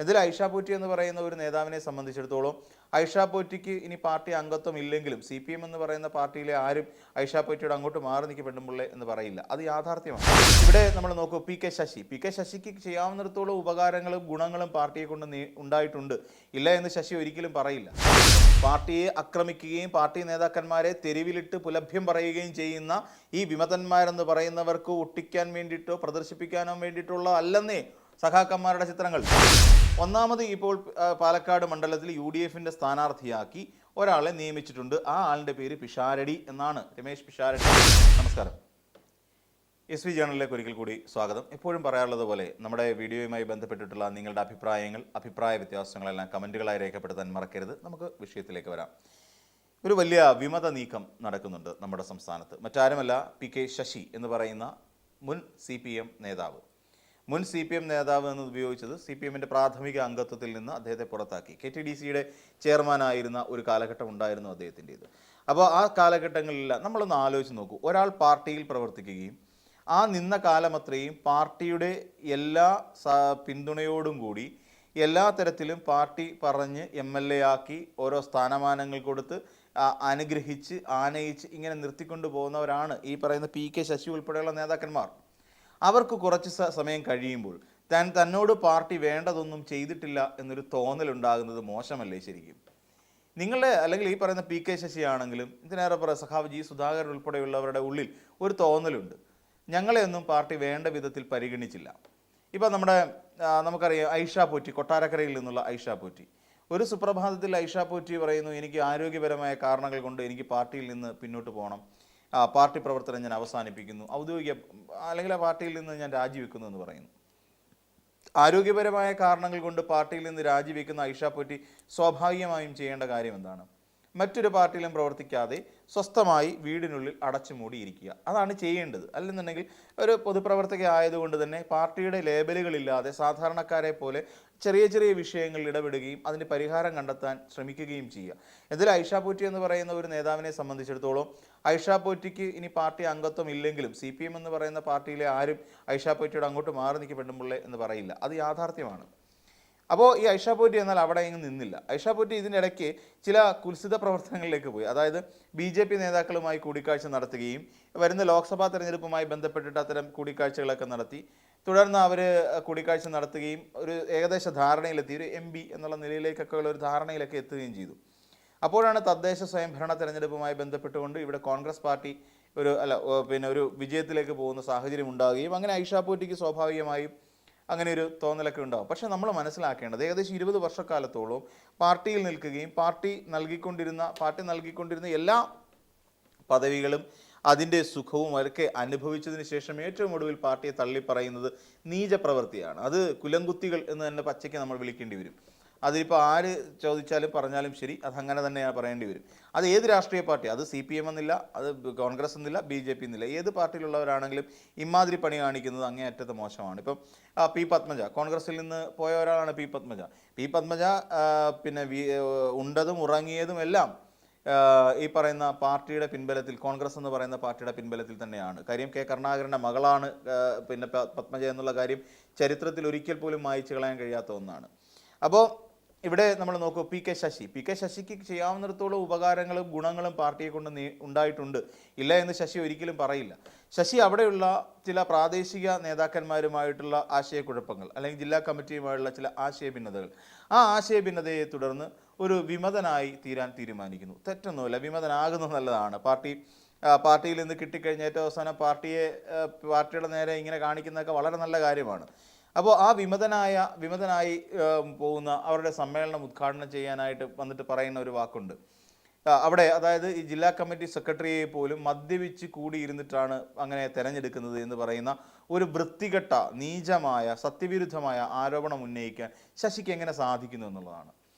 എന്തായാലും ഐഷ പോറ്റി എന്ന് പറയുന്ന ഒരു നേതാവിനെ സംബന്ധിച്ചിടത്തോളം ഐഷ പോറ്റിക്ക് ഇനി പാർട്ടി അംഗത്വം ഇല്ലെങ്കിലും CPM എന്ന് പറയുന്ന പാർട്ടിയിലെ ആരും ഐഷ പോറ്റിയോട് അങ്ങോട്ട് മാറി നിൽക്കപ്പെടുമ്പോഴേ എന്ന് പറയില്ല. അത് യാഥാർത്ഥ്യമാണ്. ഇവിടെ നമ്മൾ നോക്കൂ, PK ശശിക്ക് ചെയ്യാവുന്നിടത്തോളം ഉപകാരങ്ങളും ഗുണങ്ങളും പാർട്ടിയെ കൊണ്ട് ഉണ്ടായിട്ടുണ്ട്. ഇല്ല എന്ന് ശശി ഒരിക്കലും പറയില്ല. പാർട്ടിയെ ആക്രമിക്കുകയും പാർട്ടി നേതാക്കന്മാരെ തെരുവിലിട്ട് പുലഭ്യം പറയുകയും ചെയ്യുന്ന ഈ വിമതന്മാരെന്ന് പറയുന്നവർക്ക് ഒട്ടിക്കാൻ വേണ്ടിയിട്ടോ പ്രദർശിപ്പിക്കാനോ വേണ്ടിയിട്ടുള്ള അല്ലെന്നേ സഖാക്കന്മാരുടെ ചിത്രങ്ങൾ. ഒന്നാമത് ഇപ്പോൾ പാലക്കാട് മണ്ഡലത്തിൽ UDFന്റെ സ്ഥാനാർത്ഥിയാക്കി ഒരാളെ നിയമിച്ചിട്ടുണ്ട്. ആ ആളിൻ്റെ പേര് പിഷാരടി എന്നാണ്, രമേശ് പിഷാരടി. നമസ്കാരം. SV ജേണലിലേക്ക് ഒരിക്കൽ കൂടി സ്വാഗതം. എപ്പോഴും പറയാറുള്ളത് പോലെ നമ്മുടെ വീഡിയോയുമായി ബന്ധപ്പെട്ടിട്ടുള്ള നിങ്ങളുടെ അഭിപ്രായ വ്യത്യാസങ്ങളെല്ലാം കമൻറ്റുകളായി രേഖപ്പെടുത്താൻ മറക്കരുത്. നമുക്ക് വിഷയത്തിലേക്ക് വരാം. ഒരു വലിയ വിമത നീക്കം നടക്കുന്നുണ്ട് നമ്മുടെ സംസ്ഥാനത്ത്. മറ്റാരുമല്ല, PK ശശി എന്ന് പറയുന്ന മുൻ CPM നേതാവ്. മുൻ CPM നേതാവ് എന്നത് ഉപയോഗിച്ചത് CPMന്റെ പ്രാഥമിക അംഗത്വത്തിൽ നിന്ന് അദ്ദേഹത്തെ പുറത്താക്കി. KTDCയുടെ ചെയർമാനായിരുന്ന ഒരു കാലഘട്ടം ഉണ്ടായിരുന്നു അദ്ദേഹത്തിൻ്റേത്. അപ്പോൾ ആ കാലഘട്ടങ്ങളിലെല്ലാം നമ്മളൊന്ന് ആലോചിച്ച് നോക്കൂ. ഒരാൾ പാർട്ടിയിൽ പ്രവർത്തിക്കുകയും ആ നിന്ന കാലമത്രയും പാർട്ടിയുടെ എല്ലാ പിന്തുണയോടും കൂടി എല്ലാ തരത്തിലും പാർട്ടി പറഞ്ഞ് MLA ആക്കി ഓരോ സ്ഥാനമാനങ്ങൾ കൊടുത്ത് അനുഗ്രഹിച്ച് ആനയിച്ച് ഇങ്ങനെ നിർത്തിക്കൊണ്ടു പോകുന്നവരാണ് ഈ പറയുന്ന PK ശശി ഉൾപ്പെടെയുള്ള നേതാക്കന്മാർ. അവർക്ക് കുറച്ച് സമയം കഴിയുമ്പോൾ തന്നോട് പാർട്ടി വേണ്ടതൊന്നും ചെയ്തിട്ടില്ല എന്നൊരു തോന്നലുണ്ടാകുന്നത് മോശമല്ലേ ശരിക്കും? നിങ്ങളുടെ അല്ലെങ്കിൽ ഈ പറയുന്ന PK ശശി ആണെങ്കിലും ഇതിനേറെ പറയുക സഖാവ് G സുധാകരൻ ഉൾപ്പെടെയുള്ളവരുടെ ഉള്ളിൽ ഒരു തോന്നലുണ്ട്, ഞങ്ങളെയൊന്നും പാർട്ടി വേണ്ട വിധത്തിൽ പരിഗണിച്ചില്ല. ഇപ്പം നമുക്കറിയാം ഐഷ പോറ്റി, കൊട്ടാരക്കരയിൽ നിന്നുള്ള ഐഷ പോറ്റി. ഒരു സുപ്രഭാതത്തിൽ ഐഷ പോറ്റി പറയുന്നു, എനിക്ക് ആരോഗ്യപരമായ കാരണങ്ങൾ കൊണ്ട് എനിക്ക് പാർട്ടിയിൽ നിന്ന് പിന്നോട്ട് പോകണം, പാർട്ടി പ്രവർത്തനം ഞാൻ അവസാനിപ്പിക്കുന്നു, ഔദ്യോഗിക അല്ലെങ്കിൽ ആ പാർട്ടിയിൽ നിന്ന് ഞാൻ രാജിവെക്കുന്നു എന്ന് പറയുന്നു. ആരോഗ്യപരമായ കാരണങ്ങൾ കൊണ്ട് പാർട്ടിയിൽ നിന്ന് രാജിവെക്കുന്ന ഐഷ പോറ്റി സ്വാഭാവികമായും ചെയ്യേണ്ട കാര്യം എന്താണ്? മറ്റൊരു പാർട്ടിയിലും പ്രവർത്തിക്കാതെ സ്വസ്ഥമായി വീടിനുള്ളിൽ അടച്ചുമൂടിയിരിക്കുക. അതാണ് ചെയ്യേണ്ടത്. അല്ലെന്നുണ്ടെങ്കിൽ ഒരു പൊതുപ്രവർത്തക ആയതുകൊണ്ട് തന്നെ പാർട്ടിയുടെ ലേബലുകളില്ലാതെ സാധാരണക്കാരെ പോലെ ചെറിയ ചെറിയ വിഷയങ്ങളിൽ ഇടപെടുകയും അതിന് പരിഹാരം കണ്ടെത്താൻ ശ്രമിക്കുകയും ചെയ്യുക. എന്തായാലും ഐഷ പോറ്റി എന്ന് പറയുന്ന ഒരു നേതാവിനെ സംബന്ധിച്ചിടത്തോളം ഐഷ പോറ്റിക്ക് ഇനി പാർട്ടി അംഗത്വം ഇല്ലെങ്കിലും CPM എന്ന് പറയുന്ന പാർട്ടിയിലെ ആരും ഐഷ പോറ്റിയോട് അങ്ങോട്ട് മാറി നിൽക്കപ്പെടുമ്പോഴേ എന്ന് പറയില്ല. അത് യാഥാർത്ഥ്യമാണ്. അപ്പോൾ ഈ ഐഷ പോറ്റി എന്നാൽ അവിടെ എങ്ങും നിന്നില്ല. ഐഷ പോറ്റി ഇതിനിടയ്ക്ക് ചില കുൽസിത പ്രവർത്തനങ്ങളിലേക്ക് പോയി. അതായത് BJP നേതാക്കളുമായി കൂടിക്കാഴ്ച നടത്തുകയും വരുന്ന ലോക്സഭാ തെരഞ്ഞെടുപ്പുമായി ബന്ധപ്പെട്ടിട്ട് അത്തരം കൂടിക്കാഴ്ചകളൊക്കെ നടത്തി. തുടർന്ന് അവർ കൂടിക്കാഴ്ച നടത്തുകയും ഒരു ഏകദേശ ധാരണയിലെത്തി, ഒരു MP എന്നുള്ള നിലയിലേക്കൊക്കെ ഉള്ള ഒരു ധാരണയിലൊക്കെ എത്തുകയും ചെയ്തു. അപ്പോഴാണ് തദ്ദേശ സ്വയംഭരണ തെരഞ്ഞെടുപ്പുമായി ബന്ധപ്പെട്ടുകൊണ്ട് ഇവിടെ കോൺഗ്രസ് പാർട്ടി ഒരു വിജയത്തിലേക്ക് പോകുന്ന സാഹചര്യം ഉണ്ടാവുകയും അങ്ങനെ ഐഷ പോറ്റിക്ക് സ്വാഭാവികമായും അങ്ങനെ ഒരു തോന്നലൊക്കെ ഉണ്ടാവും. പക്ഷേ നമ്മൾ മനസ്സിലാക്കേണ്ടത് ഏകദേശം 20 വർഷക്കാലത്തോളം പാർട്ടിയിൽ നിൽക്കുകയും പാർട്ടി നൽകിക്കൊണ്ടിരുന്ന എല്ലാ പദവികളും അതിൻ്റെ സുഖവും ഒക്കെ അനുഭവിച്ചതിന് ശേഷം ഏറ്റവും ഒടുവിൽ പാർട്ടിയെ തള്ളിപ്പറയുന്നത് നീചപ്രവൃത്തിയാണ്. അത് കുലംകുത്തികൾ എന്ന് തന്നെ പച്ചയ്ക്ക് നമ്മൾ വിളിക്കേണ്ടി വരും. അതിലിപ്പോൾ ആര് ചോദിച്ചാലും പറഞ്ഞാലും ശരി, അതങ്ങനെ തന്നെയാണ് പറയേണ്ടി വരും. അത് ഏത് രാഷ്ട്രീയ പാർട്ടി, അത് CPM എന്നില്ല, അത് കോൺഗ്രസ് എന്നില്ല, BJP എന്നില്ല, ഏത് പാർട്ടിയിലുള്ളവരാണെങ്കിലും ഇമാതിരി പണി കാണിക്കുന്നത് അങ്ങേയറ്റത്തെ മോശമാണ്. ഇപ്പം P പത്മജ, കോൺഗ്രസിൽ നിന്ന് പോയ ഒരാളാണ് P പത്മജ. പിന്നെ ഉണ്ടതും ഉറങ്ങിയതും എല്ലാം ഈ പറയുന്ന പാർട്ടിയുടെ പിൻബലത്തിൽ, കോൺഗ്രസ് എന്ന് പറയുന്ന പാർട്ടിയുടെ പിൻബലത്തിൽ തന്നെയാണ്. കാര്യം K കരുണാകരൻ്റെ മകളാണ് പിന്നെ പത്മജ എന്നുള്ള കാര്യം ചരിത്രത്തിൽ ഒരിക്കൽ പോലും മായ്ച്ചു കളയാൻ കഴിയാത്ത ഒന്നാണ്. അപ്പോൾ ഇവിടെ നമ്മൾ നോക്കൂ, PK ശശിക്ക് ചെയ്യാവുന്നിടത്തോളം ഉപകാരങ്ങളും ഗുണങ്ങളും പാർട്ടിയെ കൊണ്ട് ഉണ്ടായിട്ടുണ്ട്. ഇല്ല എന്ന് ശശി ഒരിക്കലും പറയില്ല. ശശി അവിടെയുള്ള ചില പ്രാദേശിക നേതാക്കന്മാരുമായിട്ടുള്ള ആശയക്കുഴപ്പങ്ങൾ അല്ലെങ്കിൽ ജില്ലാ കമ്മിറ്റിയുമായുള്ള ചില ആശയഭിന്നതകൾ, ആ ആശയഭിന്നതയെ തുടർന്ന് ഒരു വിമതനായി തീരാൻ തീരുമാനിക്കുന്നു. തെറ്റൊന്നുമില്ല, വിമതനാകുന്നത് നല്ലതാണ്. പാർട്ടിയിൽ നിന്ന് കിട്ടിക്കഴിഞ്ഞ ഏറ്റവും അവസാനം പാർട്ടിയുടെ നേരെ ഇങ്ങനെ കാണിക്കുന്നതൊക്കെ വളരെ നല്ല കാര്യമാണ്. അപ്പോൾ ആ വിമതനായി പോകുന്ന അവരുടെ സമ്മേളനം ഉദ്ഘാടനം ചെയ്യാനായിട്ട് വന്നിട്ട് പറയുന്ന ഒരു വാക്കുണ്ട് അവിടെ. അതായത് ഈ ജില്ലാ കമ്മിറ്റി സെക്രട്ടറിയെ പോലും മദ്യപിച്ച് കൂടിയിരുന്നിട്ടാണ് അങ്ങനെ തെരഞ്ഞെടുക്കുന്നത് എന്ന് പറയുന്ന ഒരു വൃത്തികെട്ട നീചമായ സത്യവിരുദ്ധമായ ആരോപണം ഉന്നയിക്കാൻ ശശിക്ക് എങ്ങനെ സാധിക്കുന്നു എന്നുള്ളതാണ്.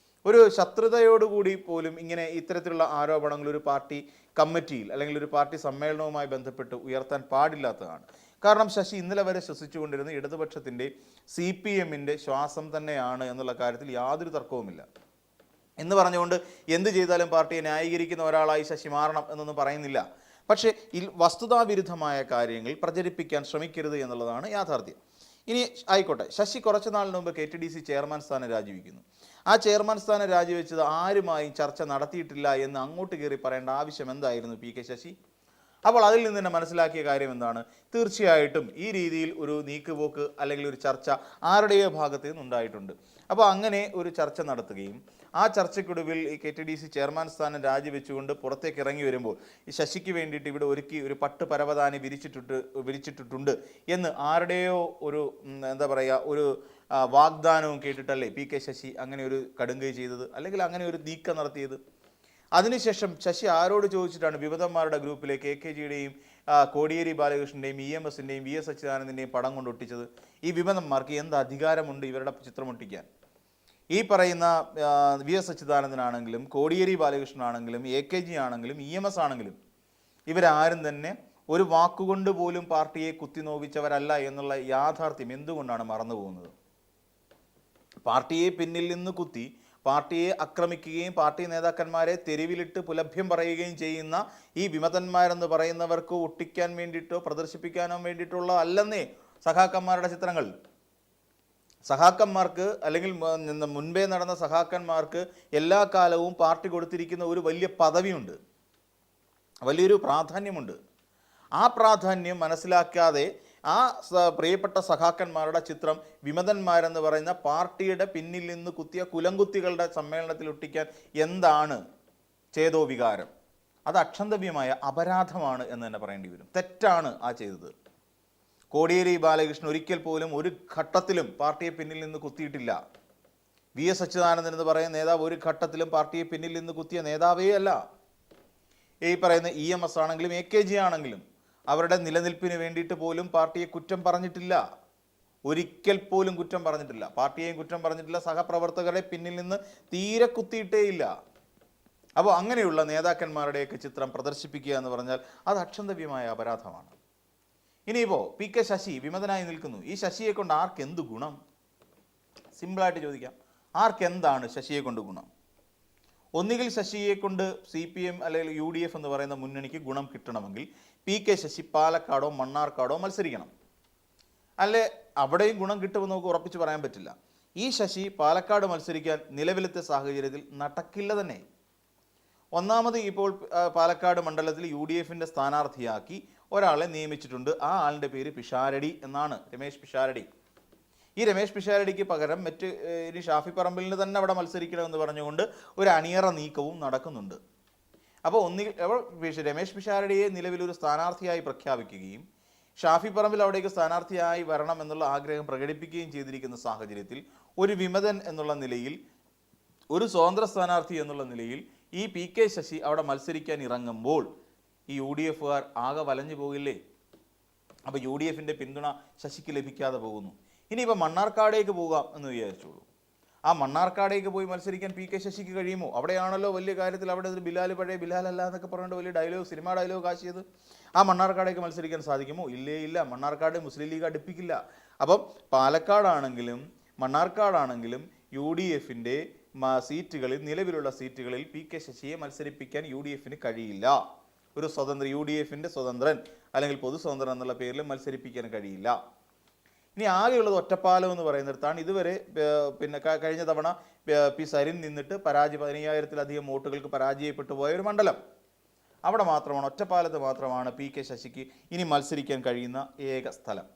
ഒരു ശത്രുതയോടുകൂടി പോലും ഇങ്ങനെ ഇത്തരത്തിലുള്ള ആരോപണങ്ങൾ ഒരു പാർട്ടി കമ്മിറ്റിയിൽ അല്ലെങ്കിൽ ഒരു പാർട്ടി സമ്മേളനവുമായി ബന്ധപ്പെട്ട് ഉയർത്താൻ പാടില്ലാത്തതാണ്. കാരണം ശശി ഇന്നലെ വരെ ശ്വസിച്ചുകൊണ്ടിരുന്ന ഇടതുപക്ഷത്തിൻ്റെ CPMന്റെ ശ്വാസം തന്നെയാണ് എന്നുള്ള കാര്യത്തിൽ യാതൊരു തർക്കവുമില്ല. എന്ന് പറഞ്ഞുകൊണ്ട് എന്ത് ചെയ്താലും പാർട്ടിയെ ന്യായീകരിക്കുന്ന ഒരാളായി ശശി മാറണം എന്നൊന്നും പറയുന്നില്ല. പക്ഷേ വസ്തുതാവിരുദ്ധമായ കാര്യങ്ങൾ പ്രചരിപ്പിക്കാൻ ശ്രമിക്കരുത് എന്നുള്ളതാണ് യാഥാർത്ഥ്യം. ഇനി ആയിക്കോട്ടെ, ശശി കുറച്ച് നാളിന് മുമ്പ് KTDC ചെയർമാൻ സ്ഥാനം രാജിവെക്കുന്നു. ആ ചെയർമാൻ സ്ഥാനം രാജിവെച്ചത് ആരുമായും ചർച്ച നടത്തിയിട്ടില്ല എന്ന് അങ്ങോട്ട് കയറി പറയേണ്ട ആവശ്യം എന്തായിരുന്നു PK ശശി? അപ്പോൾ അതിൽ നിന്ന് തന്നെ മനസ്സിലാക്കിയ കാര്യം എന്താണ്? തീർച്ചയായിട്ടും ഈ രീതിയിൽ ഒരു നീക്കുപോക്ക് അല്ലെങ്കിൽ ഒരു ചർച്ച ആരുടെയോ ഭാഗത്ത് നിന്നുണ്ടായിട്ടുണ്ട്. അപ്പോൾ അങ്ങനെ ഒരു ചർച്ച നടത്തുകയും ആ ചർച്ചയ്ക്കൊടുവിൽ ഈ KTDC ചെയർമാൻ സ്ഥാനം രാജിവെച്ചുകൊണ്ട് പുറത്തേക്ക് ഇറങ്ങി വരുമ്പോൾ ഈ ശശിക്ക് വേണ്ടിയിട്ട് ഇവിടെ ഒരുക്കി ഒരു പട്ട് പരവതാനി വിരിച്ചിട്ടിട്ടുണ്ട് എന്ന് ആരുടെയോ ഒരു എന്താ പറയുക ഒരു വാഗ്ദാനവും കേട്ടിട്ടല്ലേ PK ശശി അങ്ങനെ ഒരു കടുങ്കൈ ചെയ്തത്, അല്ലെങ്കിൽ അങ്ങനെ ഒരു നീക്കം നടത്തിയത്? അതിനുശേഷം ശശി ആരോട് ചോദിച്ചിട്ടാണ് വിമതന്മാരുടെ ഗ്രൂപ്പിലേക്ക് AKGയുടെയും കോടിയേരി ബാലകൃഷ്ണൻ്റെയും EMSൻ്റെയും VS അച്യുതാനന്ദൻ്റെയും പടം കൊണ്ട് ഒട്ടിച്ചത്? ഈ വിമതന്മാർക്ക് എന്ത് അധികാരമുണ്ട് ഇവരുടെ ചിത്രം ഒട്ടിക്കാൻ? ഈ പറയുന്ന VS അച്യുതാനന്ദനാണെങ്കിലും കോടിയേരി ബാലകൃഷ്ണനാണെങ്കിലും AKG ആണെങ്കിലും EMS ആണെങ്കിലും ഇവരാരും തന്നെ ഒരു വാക്കുകൊണ്ട് പോലും പാർട്ടിയെ കുത്തിനോവിച്ചവരല്ല എന്നുള്ള യാഥാർത്ഥ്യം എന്തുകൊണ്ടാണ് മറന്നുപോകുന്നത്? പാർട്ടിയെ പിന്നിൽ നിന്ന് കുത്തി പാർട്ടിയെ ആക്രമിക്കുകയും പാർട്ടി നേതാക്കന്മാരെ തെരുവിലിട്ട് പുലഭ്യം പറയുകയും ചെയ്യുന്ന ഈ വിമതന്മാരെന്ന് പറയുന്നവർക്ക് ഒട്ടിക്കാൻ വേണ്ടിയിട്ടോ പ്രദർശിപ്പിക്കാനോ വേണ്ടിയിട്ടുള്ള അല്ലെന്നേ സഖാക്കന്മാരുടെ ചിത്രങ്ങൾ. സഖാക്കന്മാർക്ക് അല്ലെങ്കിൽ മുൻപേ നടന്ന സഖാക്കന്മാർക്ക് എല്ലാ കാലവും പാർട്ടി കൊടുത്തിരിക്കുന്ന ഒരു വലിയ പദവിയുണ്ട്, വലിയൊരു പ്രാധാന്യമുണ്ട്. ആ പ്രാധാന്യം മനസ്സിലാക്കാതെ ആ പ്രിയപ്പെട്ട സഖാക്കന്മാരുടെ ചിത്രം വിമതന്മാരെന്ന് പറയുന്ന പാർട്ടിയുടെ പിന്നിൽ നിന്ന് കുത്തിയ കുലംകുത്തികളുടെ സമ്മേളനത്തിൽ ഒട്ടിക്കാൻ എന്താണ് ചേതോ വികാരം? അത് അക്ഷന്തവ്യമായ അപരാധമാണ് എന്ന് തന്നെ പറയേണ്ടി വരും. തെറ്റാണ് ആ ചെയ്തത്. കോടിയേരി ബാലകൃഷ്ണൻ ഒരിക്കൽ പോലും ഒരു ഘട്ടത്തിലും പാർട്ടിയെ പിന്നിൽ നിന്ന് കുത്തിയിട്ടില്ല. VS അച്യുതാനന്ദൻ എന്ന് പറയുന്ന നേതാവ് ഒരു ഘട്ടത്തിലും പാർട്ടിയെ പിന്നിൽ നിന്ന് കുത്തിയ നേതാവേ അല്ല. ഈ പറയുന്ന EMS ആണെങ്കിലും AKG ആണെങ്കിലും അവരുടെ നിലനിൽപ്പിന് വേണ്ടിയിട്ട് പോലും പാർട്ടിയെ കുറ്റം പറഞ്ഞിട്ടില്ല, ഒരിക്കൽ പോലും കുറ്റം പറഞ്ഞിട്ടില്ല. പാർട്ടിയെയും കുറ്റം പറഞ്ഞിട്ടില്ല, സഹപ്രവർത്തകരെ പിന്നിൽ നിന്ന് തീരെ കുത്തിയിട്ടേയില്ല. അപ്പോൾ അങ്ങനെയുള്ള നേതാക്കന്മാരുടെയൊക്കെ ചിത്രം പ്രദർശിപ്പിക്കുക എന്ന് പറഞ്ഞാൽ അത് അക്ഷന്തവ്യമായ അപരാധമാണ്. ഇനിയിപ്പോൾ PK ശശി വിമതനായി നിൽക്കുന്നു. ഈ ശശിയെ കൊണ്ട് ആർക്കെന്ത് ഗുണം? സിമ്പിളായിട്ട് ചോദിക്കാം, ആർക്കെന്താണ് ശശിയെ കൊണ്ട് ഗുണം? ഒന്നുകിൽ ശശിയെ കൊണ്ട് CPM അല്ലെങ്കിൽ UDF എന്ന് പറയുന്ന മുന്നണിക്ക് ഗുണം കിട്ടണമെങ്കിൽ PK ശശി പാലക്കാടോ മണ്ണാർക്കാടോ മത്സരിക്കണം. അല്ലെ അവിടെയും ഗുണം കിട്ടുമെന്ന് നമുക്ക് ഉറപ്പിച്ച് പറയാൻ പറ്റില്ല. ഈ ശശി പാലക്കാട് മത്സരിക്കാൻ നിലവിലത്തെ സാഹചര്യത്തിൽ നടക്കില്ല തന്നെ. ഒന്നാമത് ഇപ്പോൾ പാലക്കാട് മണ്ഡലത്തിൽ UDFൻ്റെ സ്ഥാനാർത്ഥിയാക്കി ഒരാളെ നിയമിച്ചിട്ടുണ്ട്. ആ ആളിൻ്റെ പേര് പിഷാരടി എന്നാണ്, രമേശ് പിഷാരടി. ഈ രമേശ് പിഷാരടിക്ക് പകരം ഇനി ഷാഫി പറമ്പിലിന് തന്നെ അവിടെ മത്സരിക്കണമെന്ന് പറഞ്ഞുകൊണ്ട് ഒരു അണിയറ നീക്കവും നടക്കുന്നുണ്ട്. അപ്പോൾ രമേശ് പിഷാരടിയെ നിലവിലൊരു സ്ഥാനാർത്ഥിയായി പ്രഖ്യാപിക്കുകയും ഷാഫി പറമ്പിൽ അവിടേക്ക് സ്ഥാനാർത്ഥിയായി വരണം എന്നുള്ള ആഗ്രഹം പ്രകടിപ്പിക്കുകയും ചെയ്തിരിക്കുന്ന സാഹചര്യത്തിൽ ഒരു വിമതൻ എന്നുള്ള നിലയിൽ, ഒരു സ്വതന്ത്ര സ്ഥാനാർത്ഥി എന്നുള്ള നിലയിൽ ഈ PK ശശി അവിടെ മത്സരിക്കാൻ ഇറങ്ങുമ്പോൾ ഈ UDFകാർ ആകെ വലഞ്ഞു പോകില്ലേ? അപ്പോൾ UDFൻ്റെ പിന്തുണ ശശിക്ക് ലഭിക്കാതെ പോകുന്നു. ഇനിയിപ്പോൾ മണ്ണാർക്കാടേക്ക് പോകാം എന്ന് വിചാരിച്ചോളൂ. ആ മണ്ണാർക്കാടേക്ക് പോയി മത്സരിക്കാൻ PK ശശിക്ക് കഴിയുമോ? അവിടെയാണല്ലോ വലിയ കാര്യത്തിൽ അവിടെ ഒരു ബിലാൽ പഴയ ബിലാലല്ല എന്നൊക്കെ പറഞ്ഞിട്ട് വലിയ സിനിമാ ഡയലോഗ് ആശിയത്. ആ മണ്ണാർക്കാടേക്ക് മത്സരിക്കാൻ സാധിക്കുമോ? ഇല്ല. മണ്ണാർക്കാട് മുസ്ലിം ലീഗ് അടുപ്പിക്കില്ല. അപ്പം പാലക്കാടാണെങ്കിലും മണ്ണാർക്കാടാണെങ്കിലും UDFൻ്റെ സീറ്റുകളിൽ, നിലവിലുള്ള സീറ്റുകളിൽ PK ശശിയെ മത്സരിപ്പിക്കാൻ UDFന് കഴിയില്ല. ഒരു UDFൻ്റെ സ്വതന്ത്രൻ അല്ലെങ്കിൽ പൊതു സ്വതന്ത്രൻ എന്നുള്ള പേരിൽ മത്സരിപ്പിക്കാൻ കഴിയില്ല. ഇനി ആകെയുള്ളത് ഒറ്റപ്പാലം എന്ന് പറയുന്നിടത്താണ്. ഇതുവരെ കഴിഞ്ഞ തവണ P സരിൻ നിന്നിട്ട് 15,000-ലധികം വോട്ടുകൾക്ക് പരാജയപ്പെട്ടു പോയ ഒരു മണ്ഡലം. അവിടെ മാത്രമാണ്, ഒറ്റപ്പാലത്ത് മാത്രമാണ് PK ശശിക്ക് ഇനി മത്സരിക്കാൻ കഴിയുന്ന ഏക സ്ഥലം.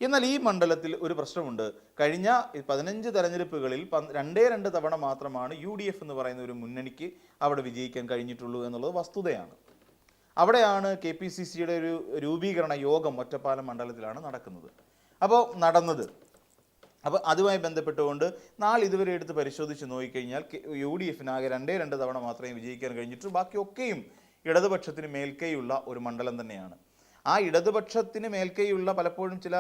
എന്നാൽ ഈ മണ്ഡലത്തിൽ ഒരു പ്രശ്നമുണ്ട്. കഴിഞ്ഞ 15 തെരഞ്ഞെടുപ്പുകളിൽ 2 തവണ മാത്രമാണ് UDF എന്ന് പറയുന്ന ഒരു മുന്നണിക്ക് അവിടെ വിജയിക്കാൻ കഴിഞ്ഞിട്ടുള്ളൂ എന്നുള്ളത് വസ്തുതയാണ്. അവിടെയാണ് KPCCയുടെ ഒരു രൂപീകരണ യോഗം ഒറ്റപ്പാലം മണ്ഡലത്തിലാണ് നടക്കുന്നത്. അപ്പോൾ അതുമായി ബന്ധപ്പെട്ടുകൊണ്ട് ഇതുവരെ എടുത്ത് പരിശോധിച്ച് നോക്കിക്കഴിഞ്ഞാൽ UDFന് ആകെ 2 തവണ മാത്രമേ വിജയിക്കാൻ കഴിഞ്ഞിട്ടുള്ളൂ. ബാക്കിയൊക്കെയും ഇടതുപക്ഷത്തിന് മേൽക്കൈയുള്ള ഒരു മണ്ഡലം തന്നെയാണ്. ആ ഇടതുപക്ഷത്തിന് മേൽക്കൈയുള്ള പലപ്പോഴും ചില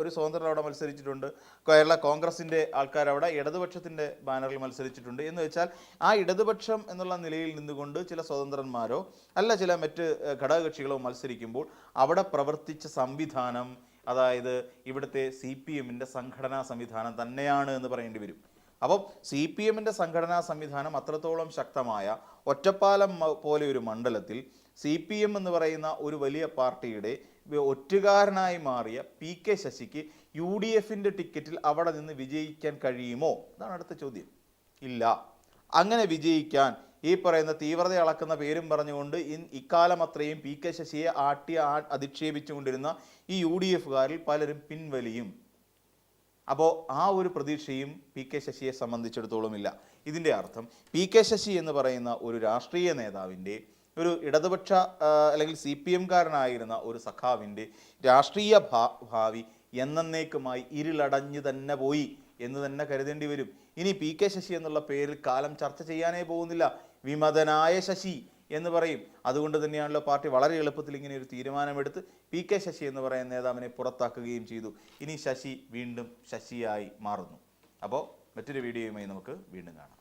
ഒരു സ്വതന്ത്രർ അവിടെ മത്സരിച്ചിട്ടുണ്ട്. കേരള കോൺഗ്രസിൻ്റെ ആൾക്കാർ അവിടെ ഇടതുപക്ഷത്തിൻ്റെ ബാനറിൽ മത്സരിച്ചിട്ടുണ്ട്. എന്ന് വെച്ചാൽ ആ ഇടതുപക്ഷം എന്നുള്ള നിലയിൽ നിന്നുകൊണ്ട് ചില സ്വതന്ത്രന്മാരോ അല്ല ചില മറ്റ് ഘടകകക്ഷികളോ മത്സരിക്കുമ്പോൾ അവിടെ പ്രവർത്തിച്ച സംവിധാനം, അതായത് ഇവിടുത്തെ CPMൻ്റെ സംഘടനാ സംവിധാനം തന്നെയാണ് എന്ന് പറയേണ്ടി വരും. അപ്പം CPMൻ്റെ സംഘടനാ സംവിധാനം അത്രത്തോളം ശക്തമായ ഒറ്റപ്പാലം പോലെ ഒരു മണ്ഡലത്തിൽ CPM എന്ന് പറയുന്ന ഒരു വലിയ പാർട്ടിയുടെ ഒറ്റുകാരനായി മാറിയ PK ശശിക്ക് UDFിൻ്റെ ടിക്കറ്റിൽ അവിടെ നിന്ന് വിജയിക്കാൻ കഴിയുമോ? അതാണ് അടുത്ത ചോദ്യം. ഇല്ല. അങ്ങനെ വിജയിക്കാൻ ഈ പറയുന്ന തീവ്രത അളക്കുന്ന പേരും പറഞ്ഞുകൊണ്ട് ഇക്കാലം അത്രയും PK ശശിയെ അധിക്ഷേപിച്ചുകൊണ്ടിരുന്ന ഈ UDFകാരിൽ പലരും പിൻവലിയും. അപ്പോൾ ആ ഒരു പ്രതീക്ഷയും PK ശശിയെ സംബന്ധിച്ചിടത്തോളം ഇല്ല. ഇതിൻ്റെ അർത്ഥം PK ശശി എന്ന് പറയുന്ന ഒരു രാഷ്ട്രീയ നേതാവിൻ്റെ, ഒരു ഇടതുപക്ഷ അല്ലെങ്കിൽ CPMകാരനായിരുന്ന ഒരു സഖാവിൻ്റെ രാഷ്ട്രീയ ഭാവി എന്നേക്കുമായി ഇരുളടഞ്ഞു തന്നെ പോയി എന്ന് തന്നെ കരുതേണ്ടി വരും. ഇനി PK ശശി എന്നുള്ള പേരിൽ കാലം ചർച്ച ചെയ്യാനേ പോകുന്നില്ല. വിമതനായ ശശി എന്ന് പറയും. അതുകൊണ്ട് തന്നെയാണല്ലോ പാർട്ടി വളരെ എളുപ്പത്തിൽ ഇങ്ങനെ ഒരു തീരുമാനമെടുത്ത് PK ശശി എന്ന് പറയുന്ന നേതാവിനെ പുറത്താക്കുകയും ചെയ്തു. ഇനി ശശി വീണ്ടും ശശിയായി മാറുന്നു. അപ്പോൾ മറ്റൊരു വീഡിയോയുമായി നമുക്ക് വീണ്ടും കാണാം.